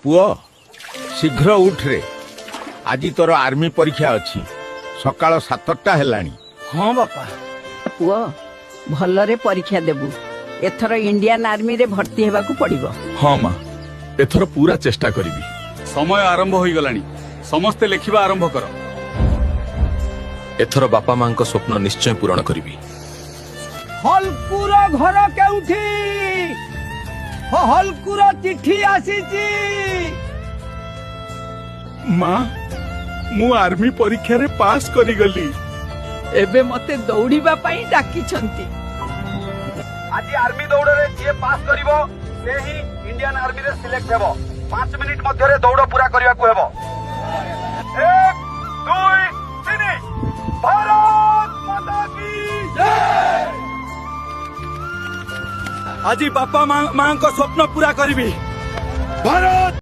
पुओ शीघ्र उठ रे आज तोर आर्मी परीक्षा अच्छी सकाळ 7टा हेलानी। हाँ बापा पुओ भलरे परीक्षा देबू एथर इंडियन आर्मी रे भर्ती हेबाकू पड़िबो। हाँ माँ एथर पूरा चेष्टा करी। समय आरंभ हो गलानी समस्ते लेखिबा आरंभ कर। एथर बापा माँ का स्वप्न निश्चय पूरण करी। हलकुर घर केउठी हलकुर चिट्ठी आसीची। माँ मु आर्मी परीक्षा रे पास करी गली। एबे मते दौड़ीबा पई डाकी छंती। आज आर्मी दौड़ रे जे पास करिवो से ही इंडियन आर्मी रे सिलेक्ट हेबो। 5 मिनिट मध्य रे दौड़ पूरा करिया को हेबो। 1 2 3 भारत माता की जय। आज बापा मां को स्वप्न पूरा करिबी। भारत